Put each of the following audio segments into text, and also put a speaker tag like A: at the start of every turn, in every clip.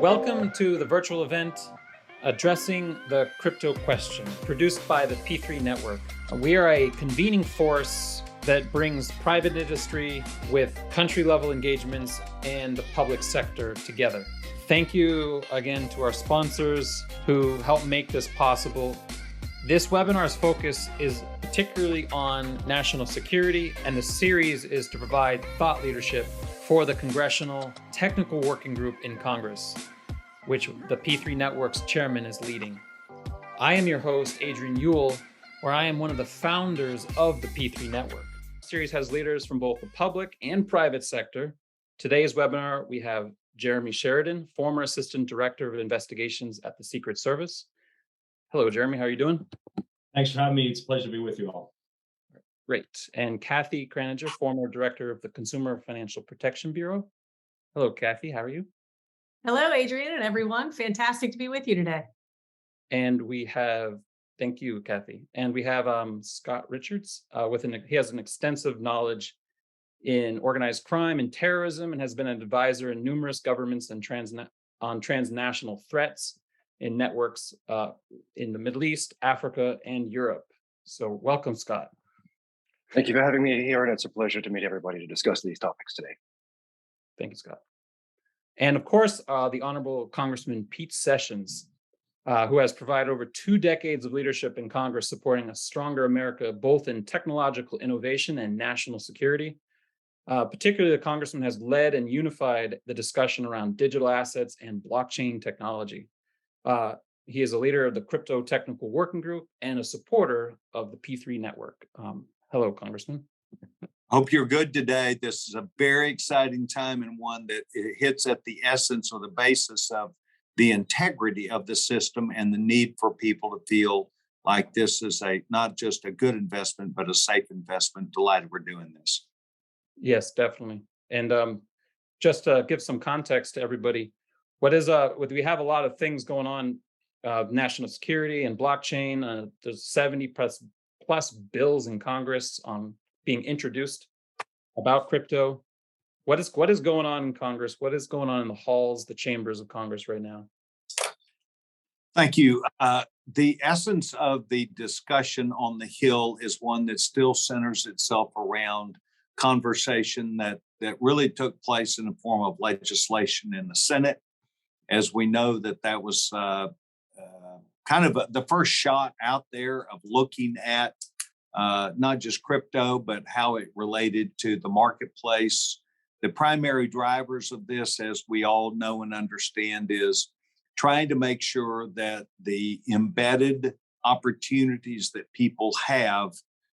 A: Welcome to the virtual event addressing the crypto question, produced by the P3 Network. We are a convening force that brings private industry with country-level engagements and the public sector together. Thank you again to our sponsors who help make this possible. This webinar's focus is particularly on national security, and the series is to provide thought leadership for the Congressional Technical Working Group in Congress, which the P3 Network's chairman is leading. I am your host, Adrian Ewell, where I am one of the founders of the P3 Network. The series has leaders from both the public and private sector. Today's webinar, we have Jeremy Sheridan, former Assistant Director of Investigations at the Secret Service. Hello, Jeremy, how are you doing?
B: Thanks for having me. It's a pleasure to be with you all.
A: Great. And Kathy Kraninger, former Director of the Consumer Financial Protection Bureau. Hello, Kathy, how are you?
C: Hello, Adrian and everyone. Fantastic to be with you today.
A: And we have, thank you, Kathy. And we have Scott Richards. He has an extensive knowledge in organized crime and terrorism, and has been an advisor in numerous governments and on transnational threats in networks in the Middle East, Africa, and Europe. So welcome, Scott.
D: Thank you for having me here, and it's a pleasure to meet everybody to discuss these topics today.
A: Thank you, Scott. And of course, the Honorable Congressman Pete Sessions, who has provided over 2 decades of leadership in Congress supporting a stronger America, both in technological innovation and national security. Particularly, the Congressman has led and unified the discussion around digital assets and blockchain technology. He is a leader of the Crypto Technical Working Group and a supporter of the P3 Network. Hello, Congressman.
E: Hope you're good today. This is a very exciting time, and one that hits at the essence or the basis of the integrity of the system and the need for people to feel like this is not just a good investment, but a safe investment. Delighted we're doing this.
A: Yes, definitely. And just to give some context to everybody, we have a lot of things going on, national security and blockchain. There's 70 plus bills in Congress being introduced about crypto. What is going on in Congress? What is going on in the halls, the chambers of Congress right now?
E: Thank you. The essence of the discussion on the Hill is one that still centers itself around conversation that really took place in the form of legislation in the Senate. As we know, that was kind of the first shot out there of looking at not just crypto, but how it related to the marketplace. The primary drivers of this, as we all know and understand, is trying to make sure that the embedded opportunities that people have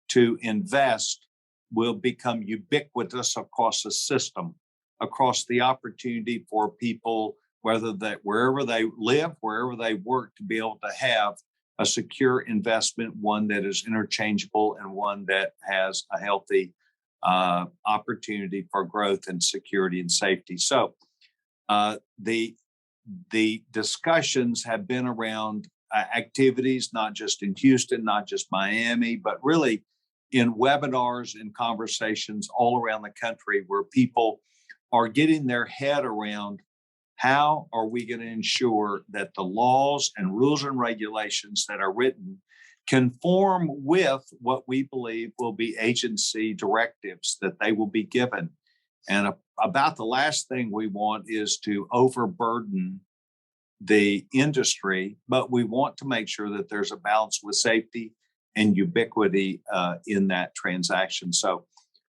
E: to invest will become ubiquitous across the system, across the opportunity for people, wherever they live, wherever they work, to be able to have a secure investment, one that is interchangeable and one that has a healthy opportunity for growth and security and safety. So the discussions have been around activities, not just in Houston, not just Miami, but really in webinars and conversations all around the country, where people are getting their head around how are we going to ensure that the laws and rules and regulations that are written conform with what we believe will be agency directives that they will be given. And about the last thing we want is to overburden the industry, but we want to make sure that there's a balance with safety and ubiquity in that transaction. So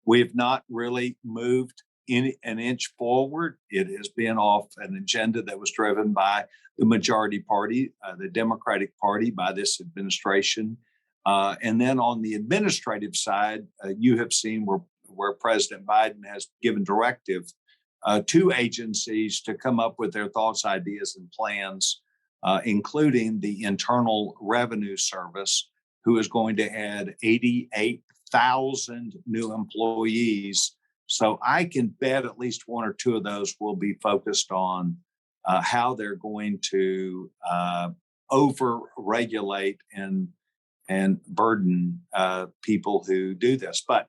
E: we have not really moved an inch forward. It has been off an agenda that was driven by the majority party, the Democratic Party, by this administration. And then on the administrative side, you have seen where President Biden has given directive to agencies to come up with their thoughts, ideas, and plans, including the Internal Revenue Service, who is going to add 88,000 new employees. So I can bet at least 1 or 2 of those will be focused on how they're going to over-regulate and burden people who do this. But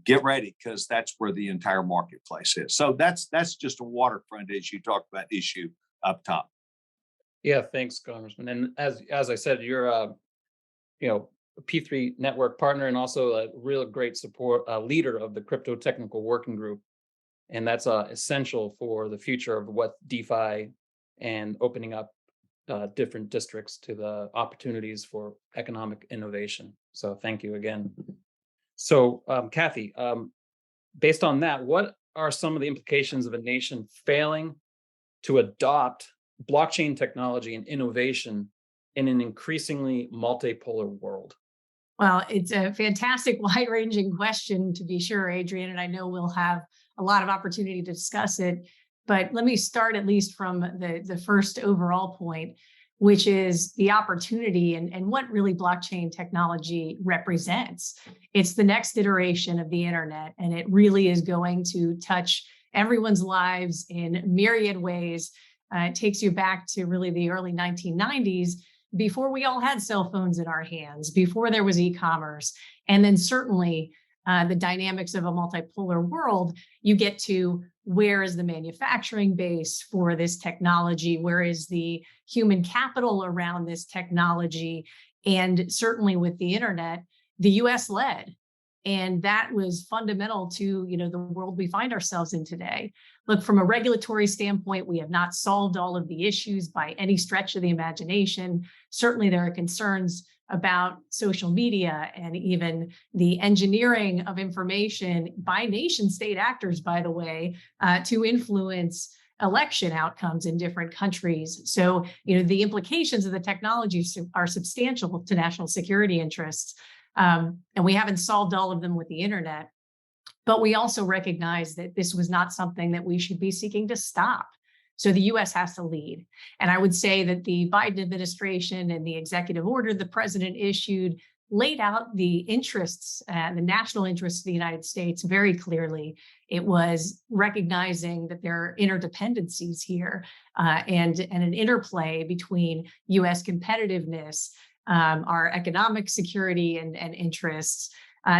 E: get ready, because that's where the entire marketplace is. So that's just a waterfront, as you talked about, issue up top.
A: Yeah, thanks, Congressman. And as I said, you're a P3 network partner and also a real great support leader of the Crypto Technical Working Group, and that's essential for the future of what DeFi and opening up different districts to the opportunities for economic innovation. So thank you again. So Kathy, based on that, what are some of the implications of a nation failing to adopt blockchain technology and innovation in an increasingly multipolar world?
C: Well, it's a fantastic, wide-ranging question, to be sure, Adrian, and I know we'll have a lot of opportunity to discuss it. But let me start at least from the first overall point, which is the opportunity and what really blockchain technology represents. It's the next iteration of the internet, and it really is going to touch everyone's lives in myriad ways. It takes you back to really the early 1990s, before we all had cell phones in our hands, before there was e-commerce, and then certainly the dynamics of a multipolar world. You get to, where is the manufacturing base for this technology? Where is the human capital around this technology? And certainly with the internet, the US led. And that was fundamental to, the world we find ourselves in today. Look, from a regulatory standpoint, we have not solved all of the issues by any stretch of the imagination. Certainly, there are concerns about social media and even the engineering of information by nation state actors, by the way, to influence election outcomes in different countries. So, the implications of the technology are substantial to national security interests. And we haven't solved all of them with the internet, but we also recognize that this was not something that we should be seeking to stop. So the US has to lead. And I would say that the Biden administration and the executive order the president issued laid out the interests, the national interests of the United States very clearly. It was recognizing that there are interdependencies here and an interplay between US competitiveness, our economic security and interests,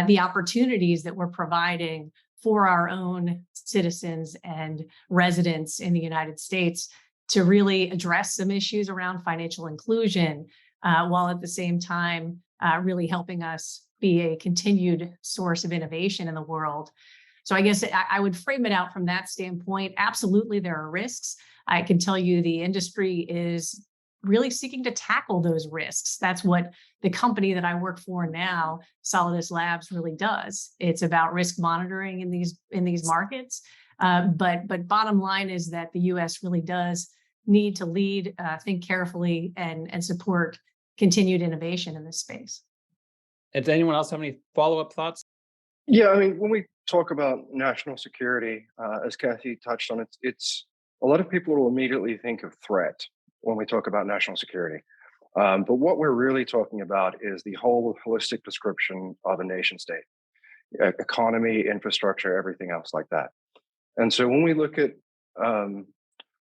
C: the opportunities that we're providing for our own citizens and residents in the United States to really address some issues around financial inclusion, while at the same time really helping us be a continued source of innovation in the world. So I guess I would frame it out from that standpoint. Absolutely, there are risks. I can tell you the industry is really seeking to tackle those risks. That's what the company that I work for now, Solidus Labs, really does. It's about risk monitoring in these markets. But bottom line is that the U.S. really does need to lead, think carefully, and support continued innovation in this space.
A: And does anyone else have any follow-up thoughts?
D: Yeah, I mean, when we talk about national security, as Kathy touched on, it's a lot of people will immediately think of threat when we talk about national security. But what we're really talking about is the whole holistic description of a nation state, economy, infrastructure, everything else like that. And so when we look at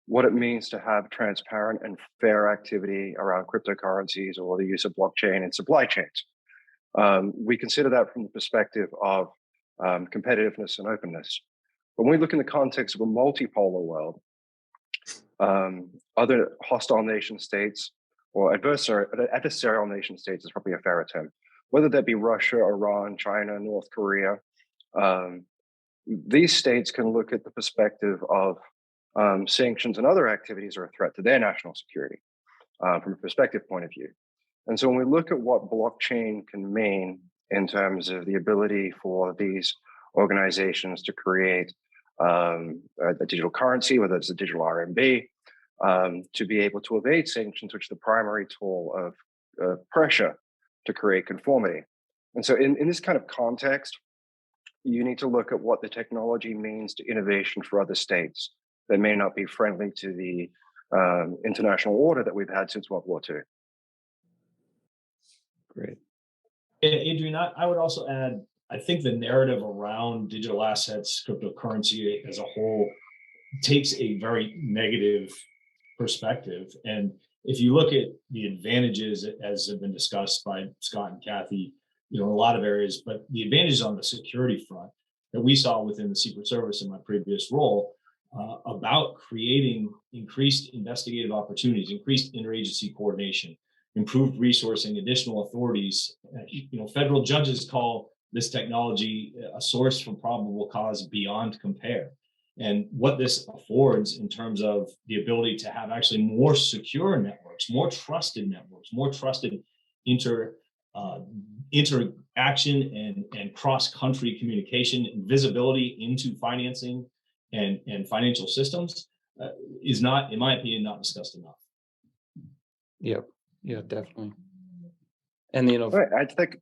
D: what it means to have transparent and fair activity around cryptocurrencies or the use of blockchain in supply chains, we consider that from the perspective of competitiveness and openness. When we look in the context of a multipolar world, other hostile nation states or adversarial nation states is probably a fairer term, whether that be Russia, Iran, China, North Korea. These states can look at the perspective of sanctions and other activities are a threat to their national security from a perspective point of view. And so when we look at what blockchain can mean in terms of the ability for these organizations to create a digital currency, whether it's a digital RMB, to be able to evade sanctions, which is the primary tool of pressure to create conformity. And so in this kind of context, you need to look at what the technology means to innovation for other states that may not be friendly to the international order that we've had since World War II.
A: Great.
B: Adrian, I would also add, I think the narrative around digital assets, cryptocurrency as a whole, takes a very negative perspective. And if you look at the advantages, as have been discussed by Scott and Kathy, in a lot of areas, but the advantages on the security front, that we saw within the Secret Service in my previous role about creating increased investigative opportunities, increased interagency coordination, improved resourcing, additional authorities. Federal judges call this technology a source for probable cause beyond compare. And what this affords in terms of the ability to have actually more secure networks, more trusted interaction and cross-country communication and visibility into financing and financial systems is not, in my opinion, not discussed enough.
A: Yep. Yeah, definitely. And
D: right, I think,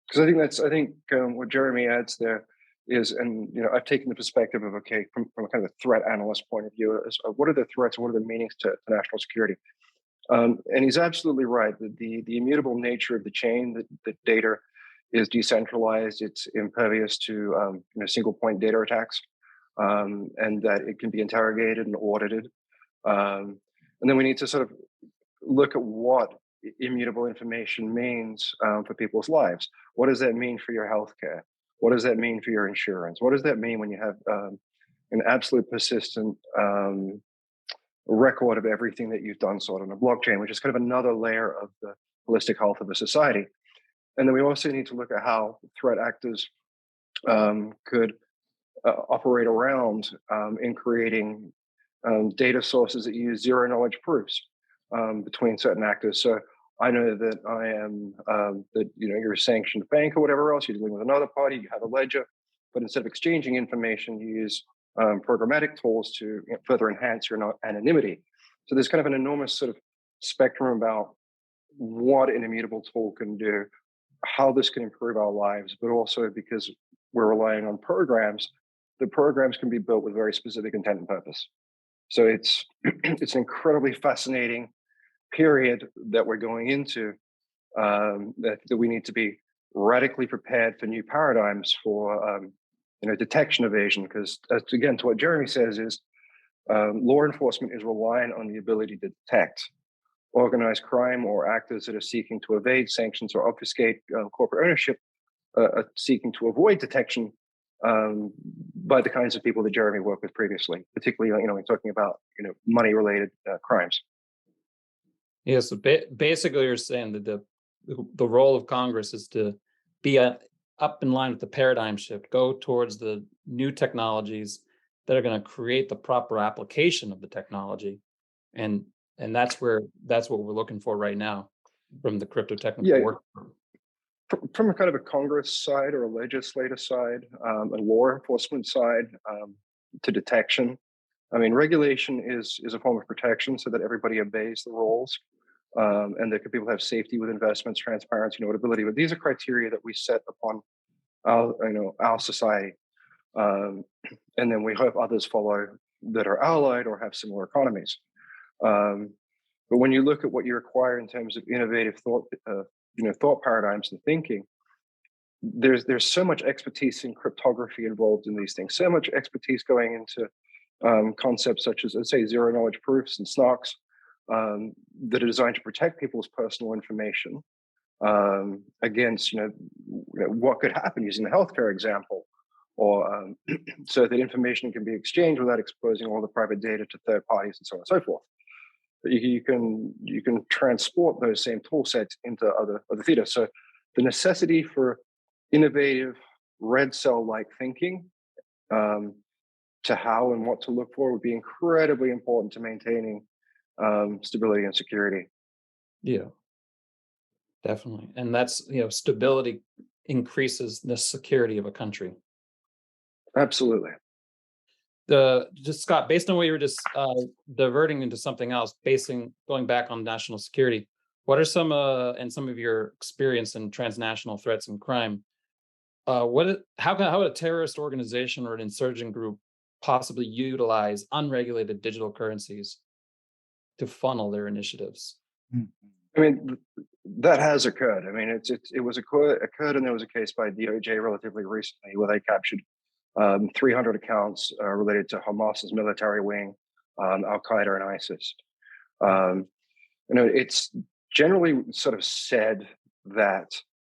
D: because I think what Jeremy adds there is, and I've taken the perspective of, okay, from a kind of a threat analyst point of view, is what are the threats, what are the meanings to national security? And he's absolutely right that the immutable nature of the chain, that data is decentralized, it's impervious to single point data attacks, and that it can be interrogated and audited. And then we need to sort of look at what immutable information means for people's lives. What does that mean for your healthcare? What does that mean for your insurance? What does that mean when you have an absolute persistent record of everything that you've done sort of on a blockchain, which is kind of another layer of the holistic health of a society? And then we also need to look at how threat actors could operate around in creating data sources that use zero knowledge proofs between certain actors. So I know that I am that you're a sanctioned bank or whatever else. You're dealing with another party. You have a ledger, but instead of exchanging information, you use programmatic tools to further enhance your anonymity. So there's kind of an enormous sort of spectrum about what an immutable tool can do, how this can improve our lives, but also because we're relying on programs, the programs can be built with very specific intent and purpose. So it's an incredibly fascinating period that we're going into, that we need to be radically prepared for new paradigms for detection evasion, because again, to what Jeremy says is law enforcement is reliant on the ability to detect organized crime or actors that are seeking to evade sanctions or obfuscate corporate ownership, are seeking to avoid detection by the kinds of people that Jeremy worked with previously, particularly when talking about money-related crimes.
A: Yeah, so basically you're saying that the role of Congress is to be up in line with the paradigm shift, go towards the new technologies that are going to create the proper application of the technology, and that's what we're looking for right now from the crypto technical work group.
D: From a kind of a Congress side or a legislative side, a law enforcement side, to detection. I mean, regulation is a form of protection so that everybody obeys the rules, and that people have safety with investments, transparency, notability. But these are criteria that we set upon our society, and then we hope others follow that are allied or have similar economies. But when you look at what you require in terms of innovative thought paradigms and thinking, there's so much expertise in cryptography involved in these things, so much expertise going into concepts such as, let's say, zero knowledge proofs and SNOCs that are designed to protect people's personal information against what could happen, using the healthcare example, or so that information can be exchanged without exposing all the private data to third parties and so on and so forth. But you can transport those same tool sets into other theaters. So the necessity for innovative red cell-like thinking to how and what to look for would be incredibly important to maintaining stability and security.
A: Yeah, definitely. And that's, stability increases the security of a country.
D: Absolutely.
A: Just Scott, based on what you were just diverting into something else, going back on national security, what are some of your experience in transnational threats and crime? How would a terrorist organization or an insurgent group possibly utilize unregulated digital currencies to funnel their initiatives?
D: I mean, that has occurred. I mean, it was occurred, and there was a case by DOJ relatively recently where they captured 300 accounts related to Hamas's military wing, Al Qaeda, and ISIS. It's generally sort of said that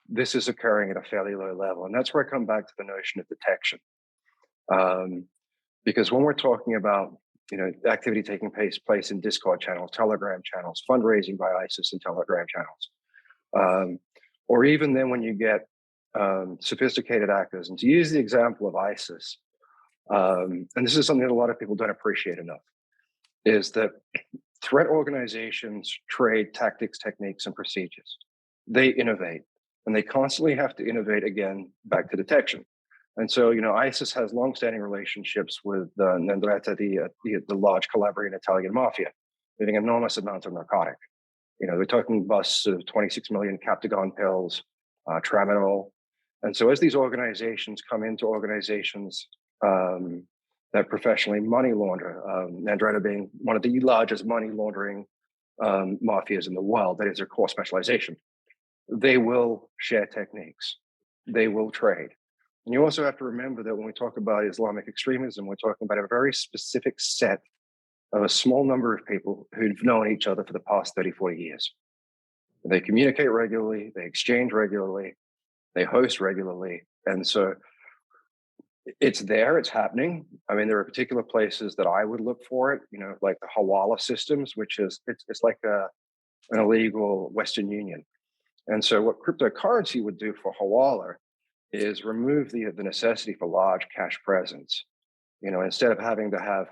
D: this is occurring at a fairly low level, and that's where I come back to the notion of detection. Because when we're talking about activity taking place in Discord channels, Telegram channels, fundraising by ISIS in Telegram channels, or even then when you get sophisticated actors, and to use the example of ISIS, and this is something that a lot of people don't appreciate enough, is that threat organizations trade tactics, techniques, and procedures. They innovate, and they constantly have to innovate again back to detection. And so, ISIS has longstanding relationships with the 'Ndrangheta, the large Calabrian Italian mafia, moving enormous amounts of narcotic. We're talking busts of 26 million Captagon pills, tramadol. And so as these organizations come into organizations that professionally money launder, 'Ndrangheta being one of the largest money laundering mafias in the world, that is their core specialization, they will share techniques, they will trade. And you also have to remember that when we talk about Islamic extremism, we're talking about a very specific set of a small number of people who've known each other for the past 30, 40 years. They communicate regularly, they exchange regularly, they host regularly. And so it's there, it's happening. I mean, there are particular places that I would look for it, like the Hawala systems, which is, it's like an illegal Western Union. And so what cryptocurrency would do for Hawala is remove the necessity for large cash presence. Instead of having to have,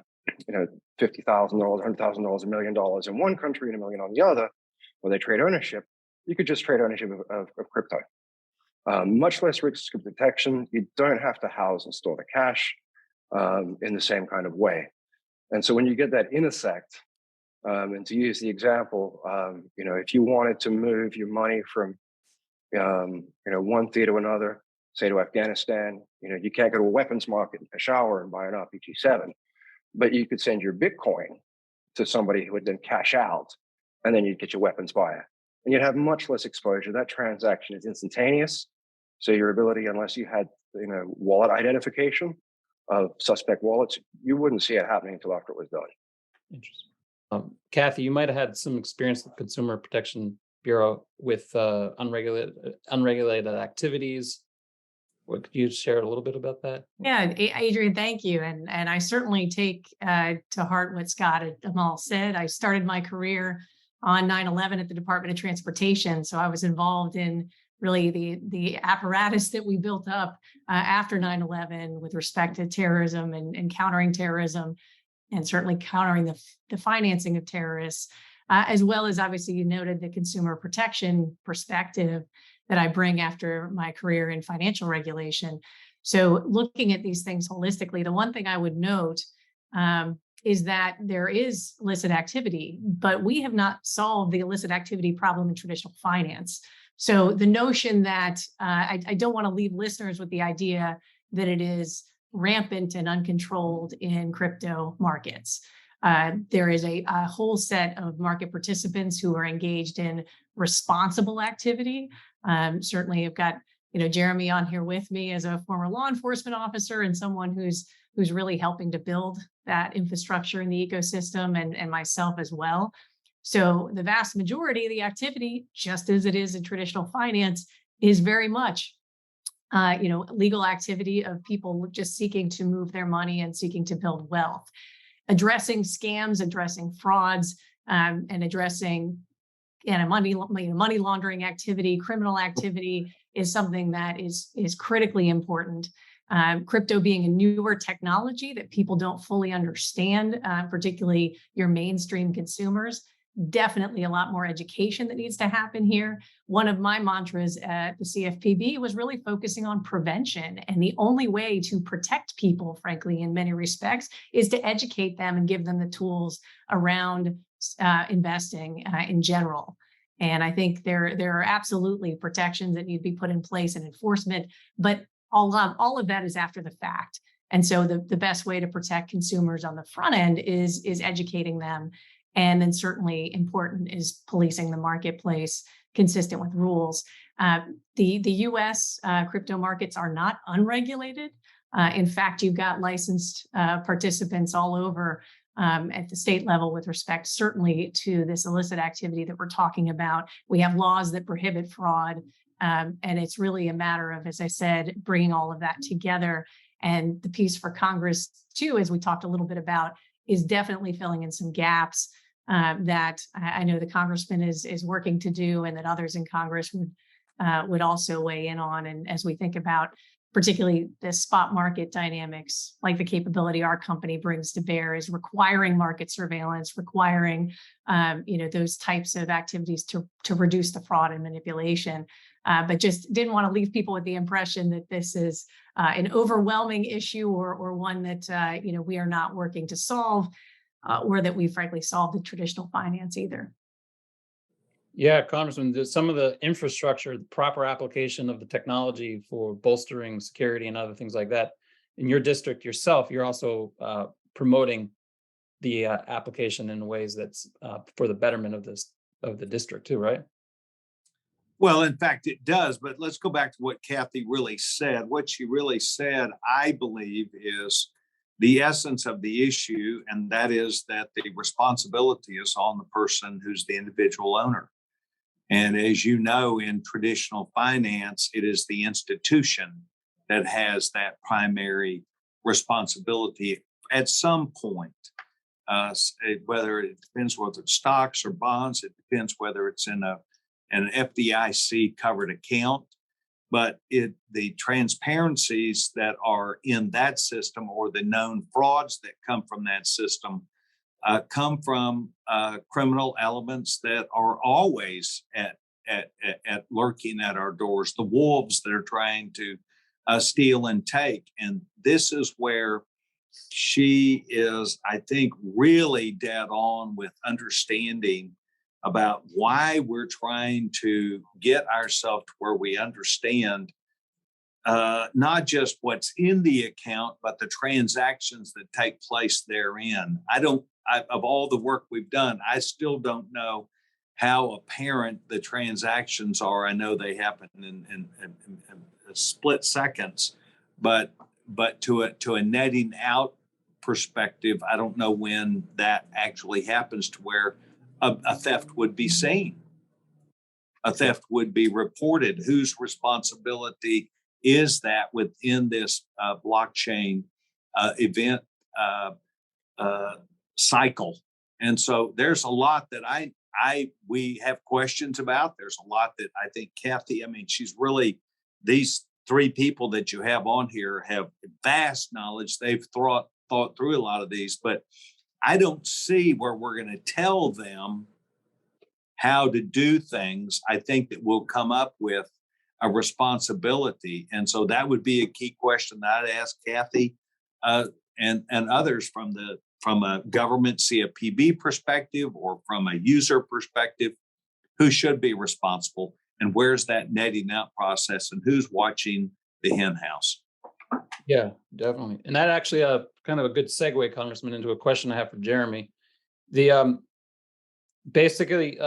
D: $50,000, $100,000, $1 million in one country and $1 million on the other, where they trade ownership, you could just trade ownership of crypto. Much less risk of detection. You don't have to house and store the cash in the same kind of way. And so when you get that intersect, and to use the example, if you wanted to move your money from, one theater to another, say to Afghanistan, you can't go to a weapons market in Peshawar and buy an RPG-7, but you could send your Bitcoin to somebody who would then cash out, and then you'd get your weapons buyer. And you'd have much less exposure. That transaction is instantaneous. So your ability, unless you had, wallet identification of suspect wallets, you wouldn't see it happening until after it was done.
A: Interesting. Kathy, you might have had some experience with Consumer Protection Bureau with unregulated activities. What could you share a little bit about that?
C: Yeah, Adrian, thank you. And I certainly take to heart what Scott and Amal said. I started my career on 9/11 at the Department of Transportation. So I was involved in really the apparatus that we built up after 9/11 with respect to terrorism and countering terrorism, and certainly countering the financing of terrorists, as well as obviously you noted the consumer protection perspective that I bring after my career in financial regulation. So looking at these things holistically, the one thing I would note is that there is illicit activity, but we have not solved the illicit activity problem in traditional finance. So the notion that I don't want to leave listeners with the idea that it is rampant and uncontrolled in crypto markets. There is a whole set of market participants who are engaged in responsible activity. Certainly, I've got Jeremy on here with me as a former law enforcement officer and someone who's really helping to build that infrastructure in the ecosystem, and myself as well. So the vast majority of the activity, just as it is in traditional finance, is very much legal activity of people just seeking to move their money and seeking to build wealth. Addressing scams, addressing frauds, and addressing money laundering activity, criminal activity is something that is critically important. Crypto being a newer technology that people don't fully understand, particularly your mainstream consumers. Definitely a lot more education that needs to happen here. One of my mantras at the CFPB was really focusing on prevention. And the only way to protect people, frankly, in many respects, is to educate them and give them the tools around investing in general. And I think there are absolutely protections that need to be put in place and enforcement, but all of that is after the fact. And so the best way to protect consumers on the front end is educating them. And then certainly important is policing the marketplace consistent with rules. The US crypto markets are not unregulated. In fact, you've got licensed participants all over at the state level with respect certainly to this illicit activity that we're talking about. We have laws that prohibit fraud. And it's really a matter of, as I said, bringing all of that together And the piece for Congress too, as we talked a little bit about, is definitely filling in some gaps that I know the Congressman is working to do, and that others in Congress would also weigh in on. And as we think about particularly the spot market dynamics, like the capability our company brings to bear, is requiring market surveillance, requiring those types of activities to reduce the fraud and manipulation. But just didn't want to leave people with the impression that this is an overwhelming issue or one that we are not working to solve, or that we frankly solved in traditional finance either.
A: Yeah, Congressman, there's some of the infrastructure, the proper application of the technology for bolstering security and other things like that. In your district yourself, you're also promoting the application in ways that's for the betterment of the district too, right?
E: Well, in fact, it does. But let's go back to what Kathy really said. What she really said, I believe, is the essence of the issue, and that is that the responsibility is on the person who's the individual owner. And as you know, in traditional finance, it is the institution that has that primary responsibility at some point. Whether it depends whether it's stocks or bonds, it depends whether it's in an FDIC covered account. But the transparencies that are in that system, or the known frauds that come from that system, come from criminal elements that are always at lurking at our doors, the wolves that are trying to steal and take. And this is where she is, I think, really dead on with understanding about why we're trying to get ourselves to where we understand not just what's in the account, but the transactions that take place therein. Of all the work we've done, I still don't know how apparent the transactions are. I know they happen in split seconds, but to a netting out perspective, I don't know when that actually happens to where a theft would be seen. A theft would be reported. Whose responsibility is that within this blockchain event cycle? And so there's a lot that we have questions about. There's a lot that I think Kathy, she's really, these three people that you have on here have vast knowledge. They've thought through a lot of these, but I don't see where we're going to tell them how to do things. I think that we'll come up with a responsibility. And so that would be a key question that I'd ask Kathy and others from a government CFPB perspective or from a user perspective, who should be responsible and where's that netting out process and who's watching the hen house.
A: Yeah, definitely. And that actually kind of a good segue, Congressman, into a question I have for Jeremy. The basically,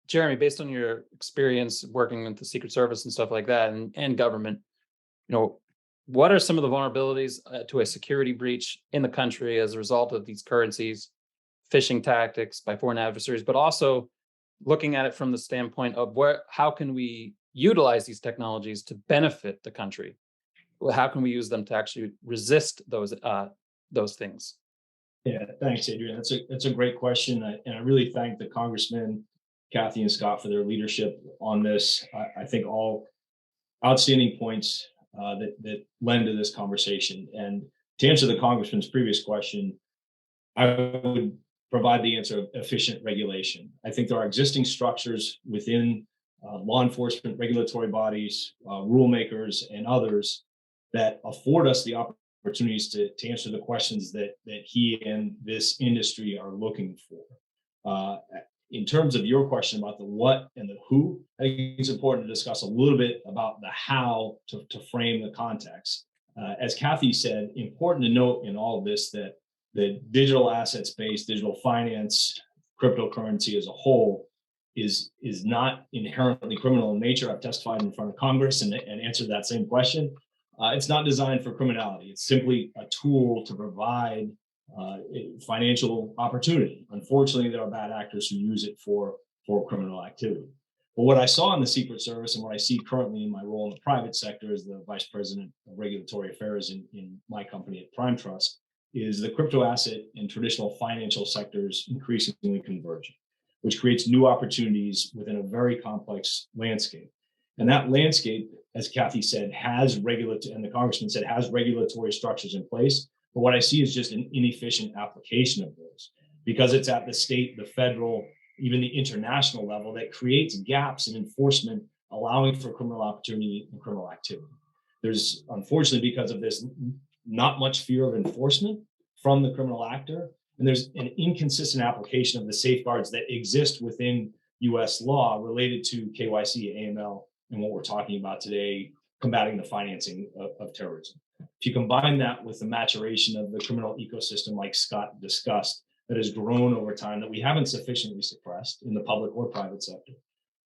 A: Jeremy, based on your experience working with the Secret Service and stuff like that, and government, what are some of the vulnerabilities to a security breach in the country as a result of these currencies, phishing tactics by foreign adversaries, but also looking at it from the standpoint of how can we utilize these technologies to benefit the country? How can we use them to actually resist those things?
B: Yeah, thanks, Adrian. That's a great question, and I really thank the Congressman, Kathy and Scott, for their leadership on this. I think all outstanding points that lend to this conversation. And to answer the Congressman's previous question, I would provide the answer of efficient regulation. I think there are existing structures within law enforcement, regulatory bodies, rule makers, and others that afford us the opportunities to answer the questions that he and this industry are looking for. In terms of your question about the what and the who, I think it's important to discuss a little bit about the how to frame the context. As Kathy said, important to note in all of this that the digital asset space, digital finance, cryptocurrency as a whole is not inherently criminal in nature. I've testified in front of Congress and answered that same question. It's not designed for criminality. It's simply a tool to provide financial opportunity. Unfortunately, there are bad actors who use it for criminal activity. But what I saw in the Secret Service and what I see currently in my role in the private sector as the Vice President of Regulatory Affairs in my company at Prime Trust is the crypto asset and traditional financial sectors increasingly converging, which creates new opportunities within a very complex landscape. And that landscape, as Kathy said, has regulatory, and the Congressman said, has regulatory structures in place. But what I see is just an inefficient application of those because it's at the state, the federal, even the international level that creates gaps in enforcement, allowing for criminal opportunity and criminal activity. There's, unfortunately, because of this, not much fear of enforcement from the criminal actor. And there's an inconsistent application of the safeguards that exist within US law related to KYC, AML, and what we're talking about today, combating the financing of terrorism. If you combine that with the maturation of the criminal ecosystem, like Scott discussed, that has grown over time that we haven't sufficiently suppressed in the public or private sector,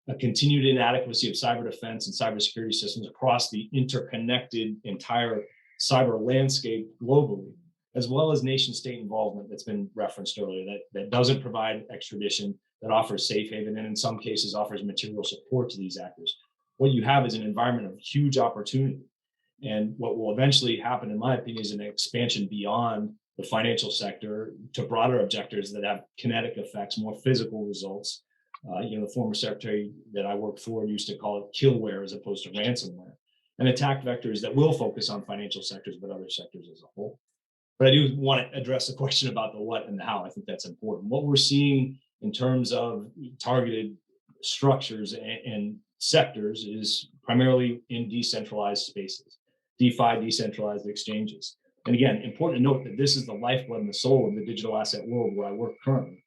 B: a continued inadequacy of cyber defense and cybersecurity systems across the interconnected entire cyber landscape globally, as well as nation state involvement that's been referenced earlier, that doesn't provide extradition, that offers safe haven, and in some cases offers material support to these actors. What you have is an environment of huge opportunity. And what will eventually happen, in my opinion, is an expansion beyond the financial sector to broader objectives that have kinetic effects, more physical results. The former secretary that I worked for used to call it killware as opposed to ransomware, and attack vectors that will focus on financial sectors, but other sectors as a whole. But I do want to address the question about the what and the how. I think that's important. What we're seeing in terms of targeted structures and sectors is primarily in decentralized spaces, DeFi, decentralized exchanges. And again, important to note that this is the lifeblood and the soul of the digital asset world where I work currently.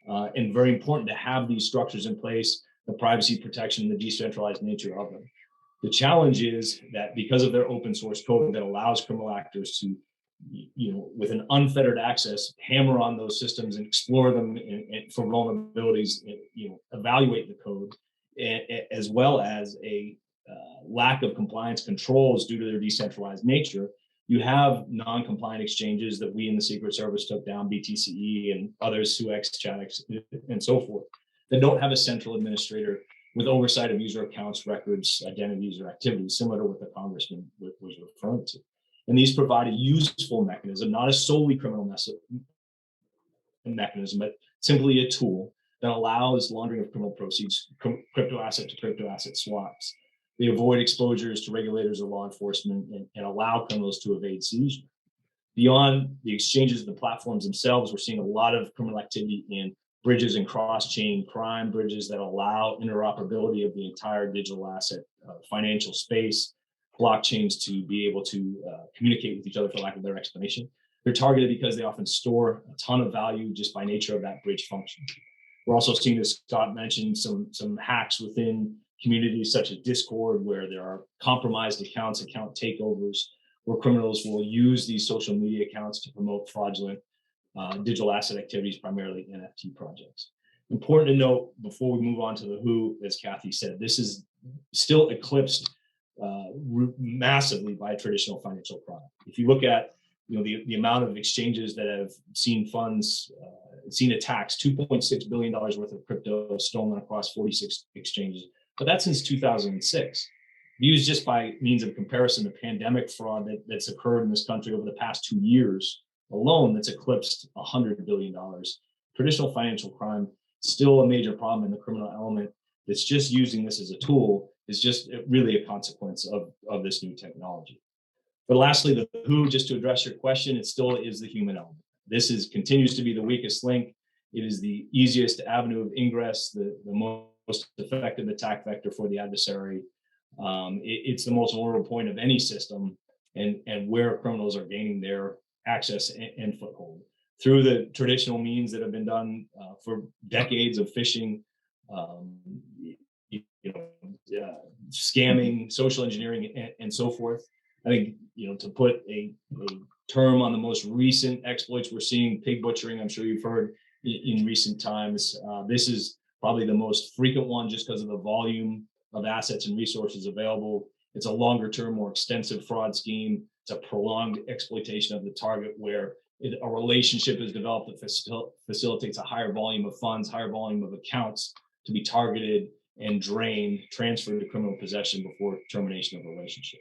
B: And very important to have these structures in place, the privacy protection, the decentralized nature of them. The challenge is that because of their open source code that allows criminal actors to, with an unfettered access, hammer on those systems and explore them for vulnerabilities, evaluate the code, as well as a lack of compliance controls due to their decentralized nature. You have non-compliant exchanges that we in the Secret Service took down, BTCE and others, SUEX, ChatX, and so forth, that don't have a central administrator with oversight of user accounts, records, identities, or activities, similar to what the Congressman was referring to. And these provide a useful mechanism, not a solely criminal mechanism, but simply a tool that allows laundering of criminal proceeds, crypto asset to crypto asset swaps. They avoid exposures to regulators or law enforcement and allow criminals to evade seizure. Beyond the exchanges and the platforms themselves, we're seeing a lot of criminal activity in bridges and cross-chain crime bridges that allow interoperability of the entire digital asset financial space, blockchains to be able to communicate with each other, for lack of a better explanation. They're targeted because they often store a ton of value just by nature of that bridge function. We're also seeing, as Scott mentioned, some hacks within communities such as Discord, where there are compromised accounts, account takeovers, where criminals will use these social media accounts to promote fraudulent digital asset activities, primarily NFT projects. Important to note before we move on to the who, as Kathy said, this is still eclipsed massively by a traditional financial product. If you look at the amount of exchanges that have seen funds, seen attacks, $2.6 billion worth of crypto stolen across 46 exchanges, but that's since 2006. Used just by means of comparison, the pandemic fraud that's occurred in this country over the past 2 years alone, that's eclipsed $100 billion. Traditional financial crime, still a major problem, and the criminal element that's just using this as a tool is just really a consequence of this new technology. But lastly, the who, just to address your question, it still is the human element. This continues to be the weakest link. It is the easiest avenue of ingress, the most effective attack vector for the adversary. It's the most vulnerable point of any system, and where criminals are gaining their access and foothold through the traditional means that have been done for decades of phishing, scamming, social engineering, and so forth. I think, to put a term on the most recent exploits we're seeing, pig butchering, I'm sure you've heard in recent times. This is probably the most frequent one just because of the volume of assets and resources available. It's a longer term, more extensive fraud scheme. It's a prolonged exploitation of the target where a relationship is developed that facilitates a higher volume of funds, higher volume of accounts to be targeted and drain, transfer to criminal possession before termination of relationship.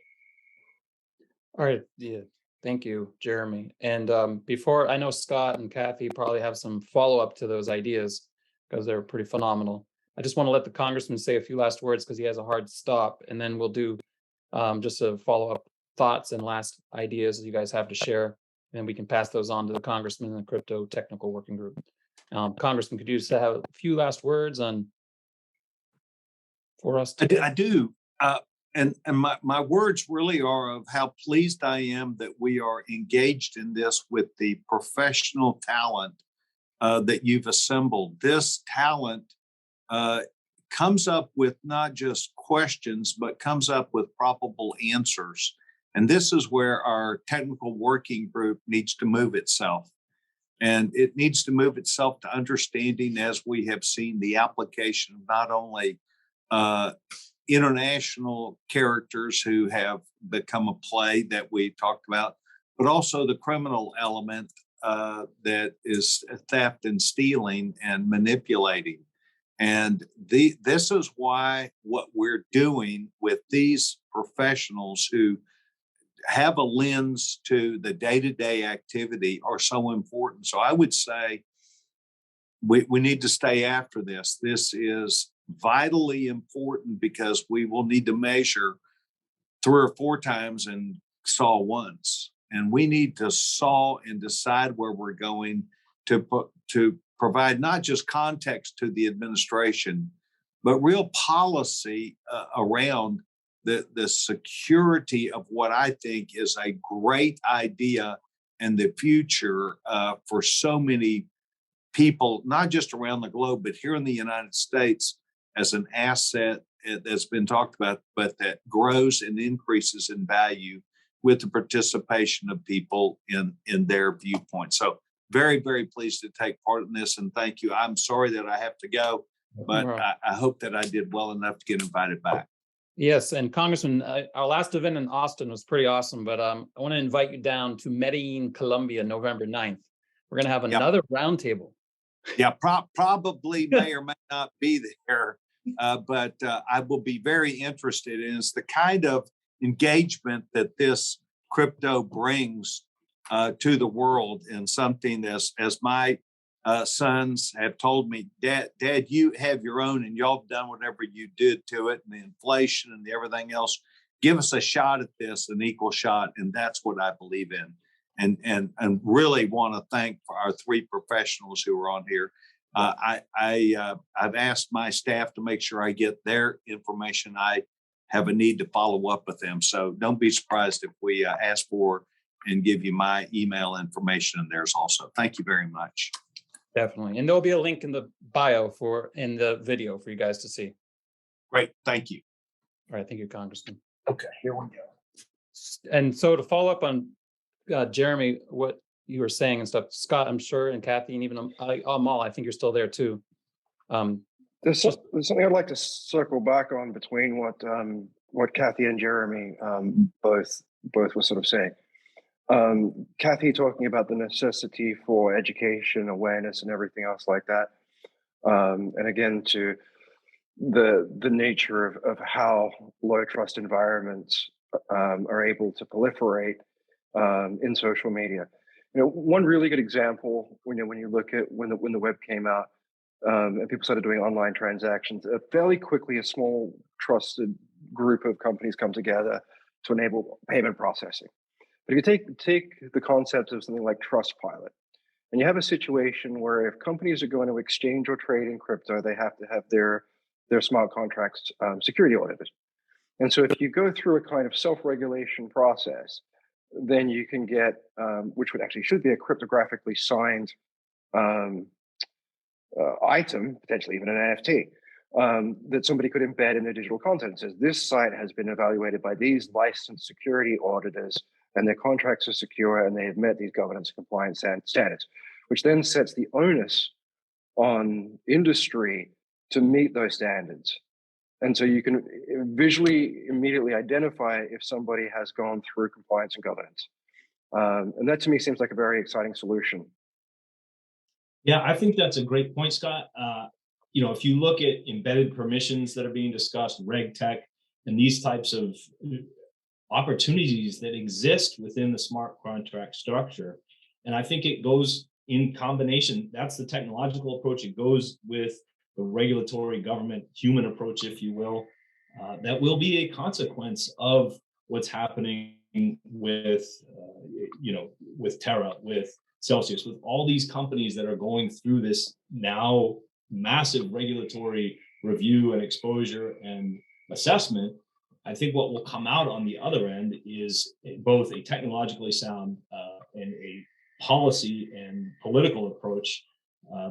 A: All right. Yeah. Thank you, Jeremy. And before, I know Scott and Kathy probably have some follow-up to those ideas because they're pretty phenomenal. I just want to let the Congressman say a few last words because he has a hard stop, and then we'll do just a follow-up thoughts and last ideas you guys have to share, and we can pass those on to the Congressman and the Crypto Technical Working Group. Congressman, could you just have a few last words on for us today?
E: I do. And my words really are of how pleased I am that we are engaged in this with the professional talent that you've assembled. This talent comes up with not just questions, but comes up with probable answers. And this is where our technical working group needs to move itself. And it needs to move itself to understanding, as we have seen, the application of not only international characters who have become a play that we talked about, but also the criminal element that is theft and stealing and manipulating. And this is why what we're doing with these professionals who have a lens to the day-to-day activity are so important. So I would say we need to stay after this. This is vitally important because we will need to measure 3 or 4 times and saw once. And we need to saw and decide where we're going to provide not just context to the administration, but real policy around the security of what I think is a great idea in the future for so many people, not just around the globe, but here in the United States, as an asset that's been talked about, but that grows and increases in value with the participation of people in their viewpoint. So very, very pleased to take part in this, and thank you. I'm sorry that I have to go, but I hope that I did well enough to get invited back.
A: Yes, and Congressman, our last event in Austin was pretty awesome, but I want to invite you down to Medellin, Colombia, November 9th. We're going to have another roundtable.
E: Yeah, probably may or may not be there, but I will be very interested. And it's the kind of engagement that this crypto brings to the world, and something as my sons have told me, Dad, you have your own, and y'all have done whatever you did to it, and the inflation and everything else. Give us a shot at this, an equal shot, and that's what I believe in. And really want to thank for our 3 professionals who are on here. I've asked my staff to make sure I get their information. I have a need to follow up with them, so don't be surprised if we ask for and give you my email information and theirs also. Thank you very much.
A: Definitely. And there'll be a link in the bio in the video for you guys to see.
E: Great. Thank you.
A: All right. Thank you, Congressman.
E: Okay, here we go.
A: And so to follow up on Jeremy, what you were saying and stuff, Scott, I'm sure, and Kathy, and even Amal, I think you're still there too.
D: There's something I'd like to circle back on between what Kathy and Jeremy both were sort of saying. Kathy talking about the necessity for education, awareness, and everything else like that. And again, to the nature of how low trust environments are able to proliferate in social media. One really good example when you look at when the web came out and people started doing online transactions, fairly quickly a small trusted group of companies come together to enable payment processing. But if you take the concept of something like Trustpilot, and you have a situation where if companies are going to exchange or trade in crypto, they have to have their smart contracts security audited. And so if you go through a kind of self-regulation process, then you can get, which should be a cryptographically signed item, potentially even an NFT, that somebody could embed in their digital content. It says this site has been evaluated by these licensed security auditors, and their contracts are secure, and they have met these governance compliance standards, which then sets the onus on industry to meet those standards. And so you can visually immediately identify if somebody has gone through compliance and governance. And that to me seems like a very exciting solution.
B: Yeah, I think that's a great point, Scott. if you look at embedded permissions that are being discussed, reg tech, and these types of opportunities that exist within the smart contract structure, and I think it goes in combination. That's the technological approach. It goes with the regulatory government human approach, if you will. That will be a consequence of what's happening with, with Terra, with Celsius, with all these companies that are going through this now massive regulatory review and exposure and assessment. I think what will come out on the other end is both a technologically sound and a policy and political approach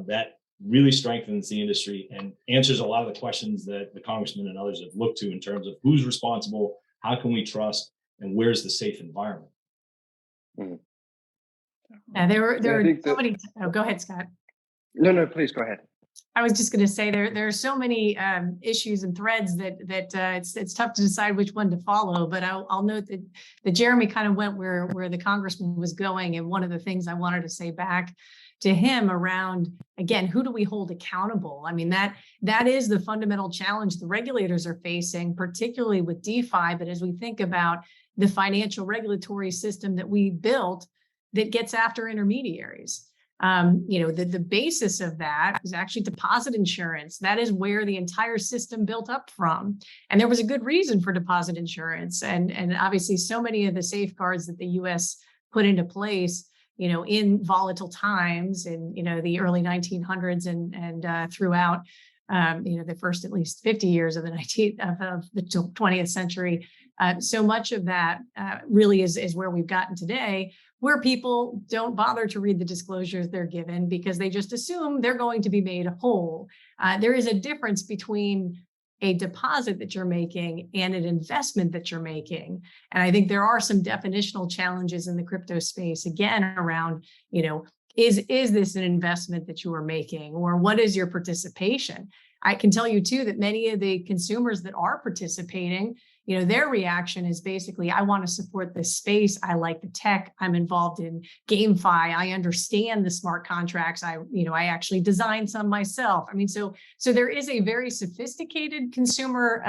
B: that really strengthens the industry and answers a lot of the questions that the congressman and others have looked to in terms of who's responsible, how can we trust, and where's the safe environment.
D: Mhm.
C: Yeah, there
D: I
C: were
D: think
C: so
D: that,
C: many. Oh, go ahead, Scott.
D: no, please go ahead.
C: I was just going to say there are so many issues and threads that it's tough to decide which one to follow. But I'll note that Jeremy kind of went where the congressman was going, and one of the things I wanted to say back to him around, again, who do we hold accountable? I mean, that is the fundamental challenge the regulators are facing, particularly with DeFi. But as we think about the financial regulatory system that we built that gets after intermediaries. The basis of that is actually deposit insurance. That is where the entire system built up from. And there was a good reason for deposit insurance. And obviously so many of the safeguards that the US put into place, in volatile times in, the early 1900s and throughout, the first at least 50 years of the 20th century. So much of that really is where we've gotten today, where people don't bother to read the disclosures they're given because they just assume they're going to be made whole. There is a difference between a deposit that you're making and an investment that you're making. And I think there are some definitional challenges in the crypto space, again, around, is this an investment that you are making, or what is your participation? I can tell you too that many of the consumers that are participating, their reaction is basically, I want to support this space. I like the tech. I'm involved in GameFi. I understand the smart contracts. I actually designed some myself. I mean, so there is a very sophisticated consumer,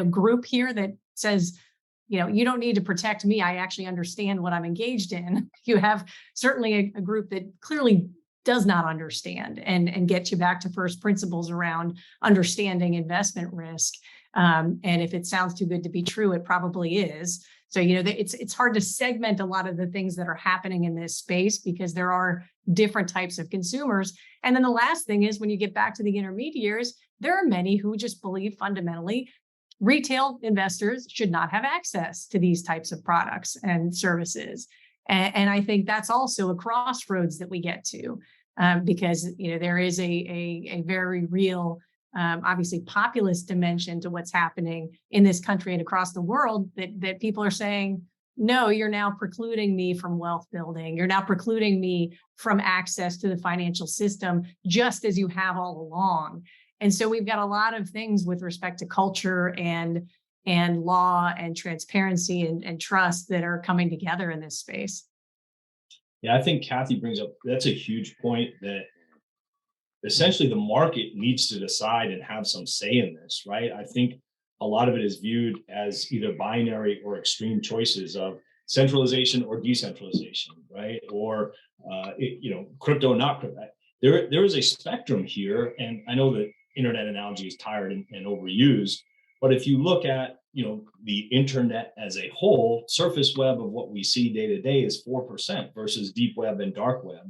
C: group here that says, you don't need to protect me. I actually understand what I'm engaged in. You have certainly a group that clearly does not understand and get you back to first principles around understanding investment risk. And if it sounds too good to be true, it probably is. So, it's hard to segment a lot of the things that are happening in this space because there are different types of consumers. And then the last thing is when you get back to the intermediaries, there are many who just believe fundamentally retail investors should not have access to these types of products and services. And I think that's also a crossroads that we get to because, there is a very real, obviously populist dimension to what's happening in this country and across the world that people are saying, no, you're now precluding me from wealth building. You're now precluding me from access to the financial system, just as you have all along. And so we've got a lot of things with respect to culture and law and transparency and trust that are coming together in this space.
B: Yeah, I think Kathy brings up, that's a huge point, that essentially the market needs to decide and have some say in this, right? I think a lot of it is viewed as either binary or extreme choices of centralization or decentralization, right? Or, crypto, not crypto. There is a spectrum here, and I know that internet analogy is tired and overused, but if you look at, the internet as a whole, surface web of what we see day to day is 4% versus deep web and dark web.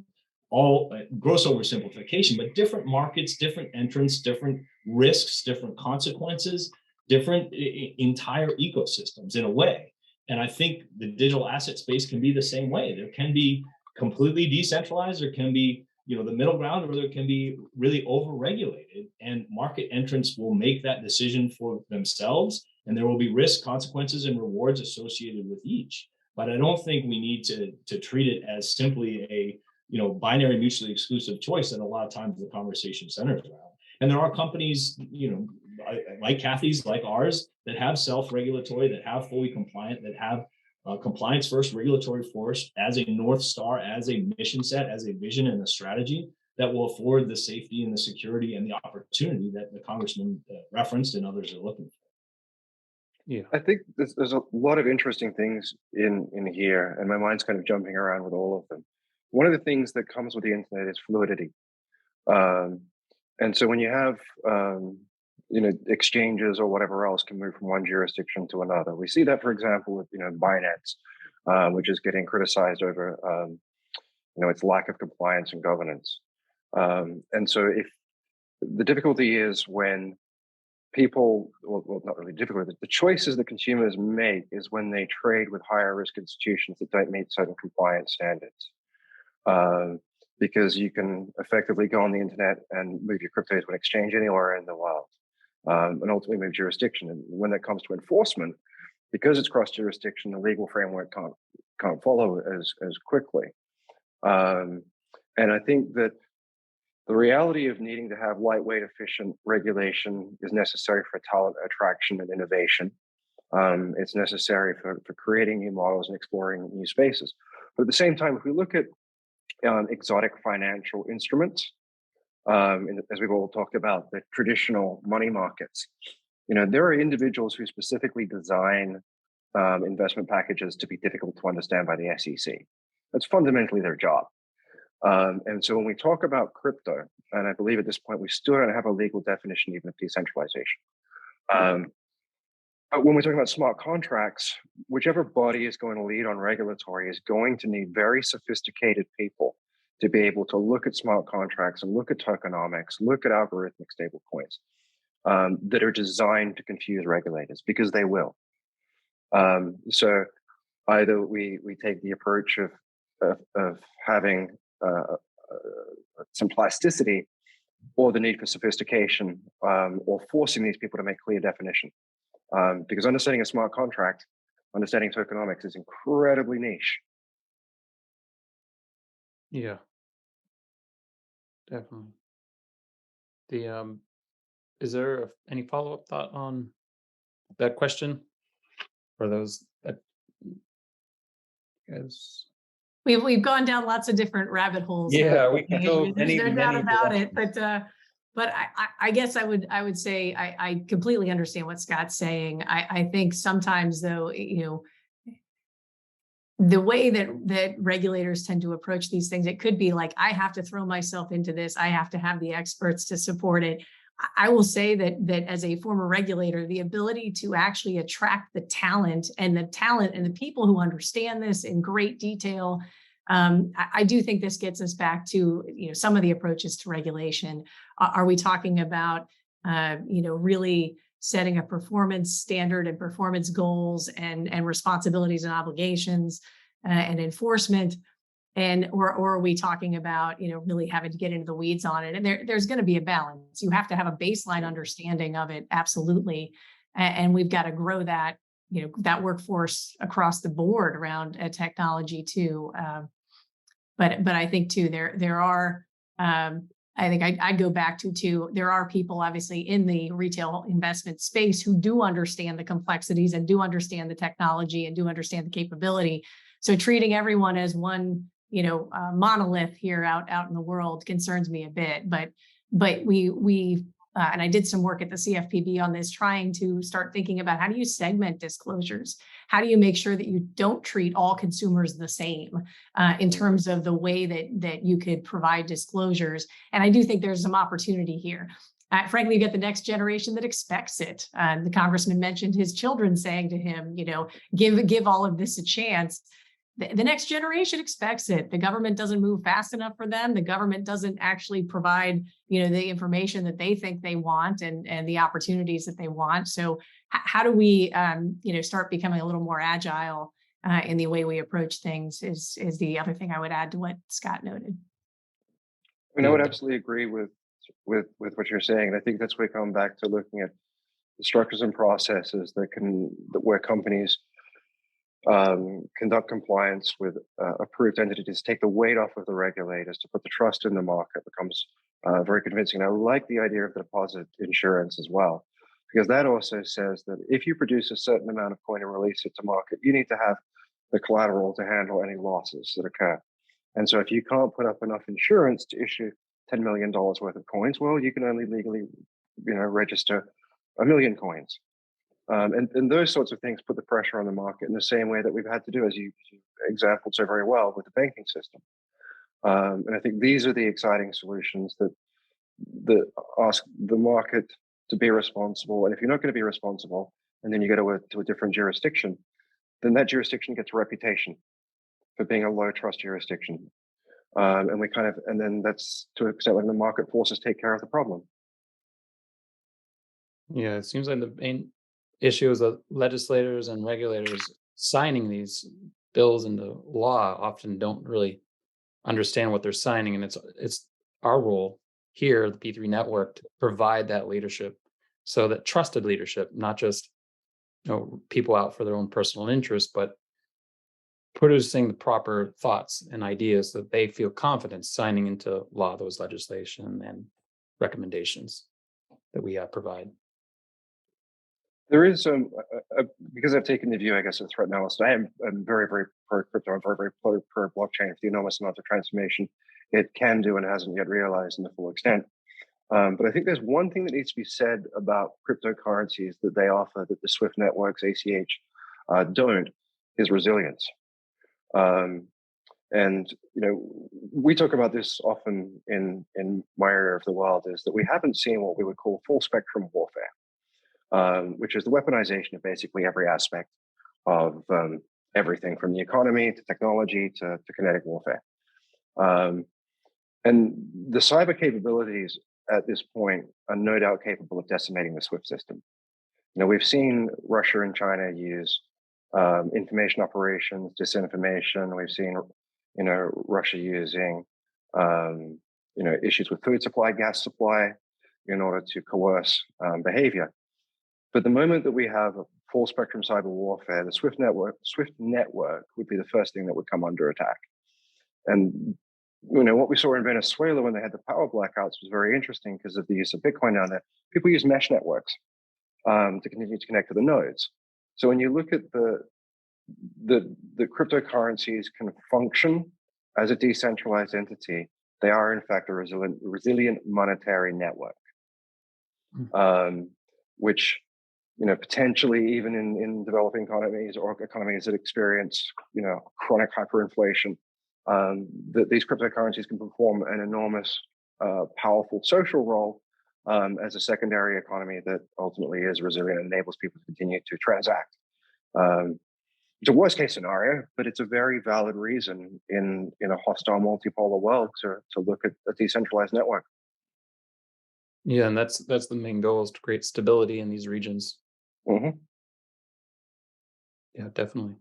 B: All gross oversimplification, but different markets, different entrants, different risks, different consequences, different entire ecosystems in a way. And I think the digital asset space can be the same way. There can be completely decentralized, there can be, the middle ground, or there can be really overregulated, and market entrants will make that decision for themselves. And there will be risk, consequences, and rewards associated with each. But I don't think we need to treat it as simply a binary mutually exclusive choice that a lot of times the conversation centers around. And there are companies, like Kathy's, like ours, that have self-regulatory, that have fully compliant, that have compliance first regulatory force as a North Star, as a mission set, as a vision and a strategy. that will afford the safety and the security and the opportunity that the Congressman referenced and others are looking for.
A: Yeah.
D: I think there's a lot of interesting things in here, and my mind's kind of jumping around with all of them. One of the things that comes with the internet is fluidity, and so when you have exchanges or whatever else can move from one jurisdiction to another. We see that, for example, with Binance, which is getting criticized over its lack of compliance and governance. And so if the difficulty is when people, well, not really difficult, the choices that consumers make is when they trade with higher risk institutions that don't meet certain compliance standards. Because you can effectively go on the internet and move your crypto to an exchange anywhere in the world, and ultimately move jurisdiction. And when it comes to enforcement, because it's cross jurisdiction, the legal framework can't follow as quickly. And I think that the reality of needing to have lightweight, efficient regulation is necessary for talent attraction and innovation. It's necessary for creating new models and exploring new spaces. But at the same time, if we look at exotic financial instruments, as we've all talked about, the traditional money markets, there are individuals who specifically design investment packages to be difficult to understand by the SEC. That's fundamentally their job. And so when we talk about crypto, and I believe at this point we still don't have a legal definition even of decentralization. But when we're talking about smart contracts, whichever body is going to lead on regulatory is going to need very sophisticated people to be able to look at smart contracts and look at tokenomics, look at algorithmic stablecoins that are designed to confuse regulators, because they will. So either we take the approach of having some plasticity, or the need for sophistication, or forcing these people to make clear definition. Because understanding a smart contract, understanding tokenomics is incredibly niche.
A: Yeah, definitely. Is there any follow-up thought on that question for those that guys?
C: We've gone down lots of different rabbit holes.
A: Yeah, we can go
C: There's
A: many,
C: no doubt
A: many
C: about
A: directions.
C: it. But I guess I would say I completely understand what Scott's saying. I think sometimes though, the way that regulators tend to approach these things, it could be like, I have to throw myself into this. I have to have the experts to support it. I will say that as a former regulator, the ability to actually attract the talent and the people who understand this in great detail, I do think this gets us back to some of the approaches to regulation. Are we talking about really setting a performance standard and performance goals and responsibilities and obligations and enforcement? Or are we talking about, really having to get into the weeds on it? And there's going to be a balance. You have to have a baseline understanding of it. Absolutely. And we've got to grow that, that workforce across the board around technology too. But I think too, there are, I think I'd go back to there are people obviously in the retail investment space who do understand the complexities and do understand the technology and do understand the capability. So treating everyone as one, monolith here out in the world concerns me a bit. But we and I did some work at the CFPB on this, trying to start thinking about how do you segment disclosures? How do you make sure that you don't treat all consumers the same in terms of the way that you could provide disclosures? And I do think there's some opportunity here. Frankly, you get the next generation that expects it. The congressman mentioned his children saying to him, give all of this a chance. The next generation expects it. The government doesn't move fast enough for them. The government doesn't actually provide, the information that they think they want and the opportunities that they want. So how do we, start becoming a little more agile in the way we approach things is the other thing I would add to what Scott noted.
D: I would absolutely agree with what you're saying. And I think that's where we come back to looking at the structures and processes where companies conduct compliance with approved entities, take the weight off of the regulators, to put the trust in the market becomes very convincing. And I like the idea of the deposit insurance as well, because that also says that if you produce a certain amount of coin and release it to market, you need to have the collateral to handle any losses that occur. And so if you can't put up enough insurance to issue $10 million worth of coins. Well, you can only legally, register 1 million coins. And those sorts of things put the pressure on the market in the same way that we've had to do, as you exampled so very well, with the banking system. And I think these are the exciting solutions that ask the market to be responsible. And if you're not going to be responsible, and then you go to a different jurisdiction, then that jurisdiction gets a reputation for being a low trust jurisdiction. And then that's to accept when the market forces take care of the problem.
A: Yeah, it seems like the main issue is that legislators and regulators signing these bills into law often don't really understand what they're signing, and it's our role here, the P3 network, to provide that leadership, so that trusted leadership, not just people out for their own personal interest, but producing the proper thoughts and ideas so that they feel confident signing into law those legislation and recommendations that we provide.
D: There is because I've taken the view, I guess, of threat analyst. I'm very, very pro crypto. I'm very, very pro blockchain. For the enormous amount of transformation it can do and hasn't yet realized in the full extent. But I think there's one thing that needs to be said about cryptocurrencies that they offer that the Swift networks, ACH, don't, is resilience. And we talk about this often in my area of the world, is that we haven't seen what we would call full spectrum warfare, which is the weaponization of basically every aspect of everything from the economy to technology to kinetic warfare. And the cyber capabilities at this point are no doubt capable of decimating the SWIFT system. We've seen Russia and China use information operations, disinformation. We've seen, Russia using, issues with food supply, gas supply, in order to coerce behavior. But the moment that we have a full spectrum cyber warfare, the SWIFT network would be the first thing that would come under attack. And what we saw in Venezuela when they had the power blackouts was very interesting because of the use of Bitcoin down there. People use mesh networks to continue to connect to the nodes. So when you look at the cryptocurrencies can function as a decentralized entity, they are in fact a resilient monetary network, which potentially even in developing economies or economies that experience chronic hyperinflation, that these cryptocurrencies can perform an enormous, powerful social role as a secondary economy that ultimately is resilient and enables people to continue to transact. It's a worst case scenario, but it's a very valid reason in a hostile multipolar world to look at a decentralized network.
A: Yeah, and that's the main goal, is to create stability in these regions.
D: Mm-hmm.
A: Yeah, definitely.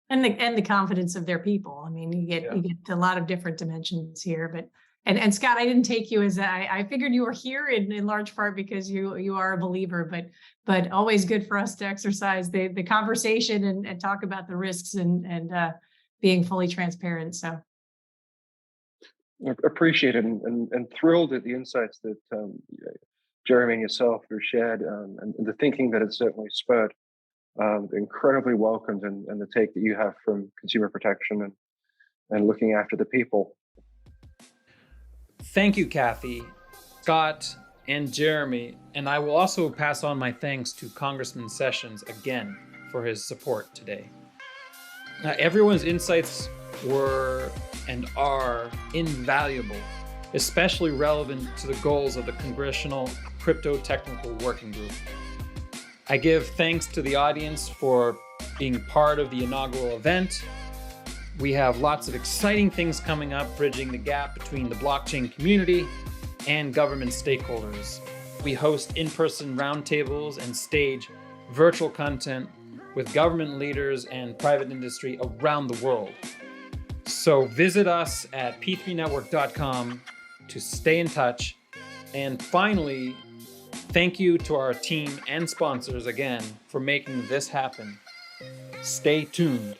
C: And the confidence of their people. I mean, you get a lot of different dimensions here. But and Scott, I didn't take you as I figured you were here in large part because you are a believer, but always good for us to exercise the conversation and talk about the risks and being fully transparent. So
D: appreciate it and thrilled at the insights that Jeremy and yourself have shared, and the thinking that it's certainly spurred. Incredibly welcomed, and the take that you have from consumer protection and looking after the people.
A: Thank you, Kathy, Scott, and Jeremy. And I will also pass on my thanks to Congressman Sessions again for his support today. Everyone's insights were and are invaluable, especially relevant to the goals of the Congressional Crypto Technical Working Group. I give thanks to the audience for being part of the inaugural event. We have lots of exciting things coming up, bridging the gap between the blockchain community and government stakeholders. We host in-person roundtables and stage virtual content with government leaders and private industry around the world. So visit us at p3network.com to stay in touch. And finally, thank you to our team and sponsors again for making this happen. Stay tuned.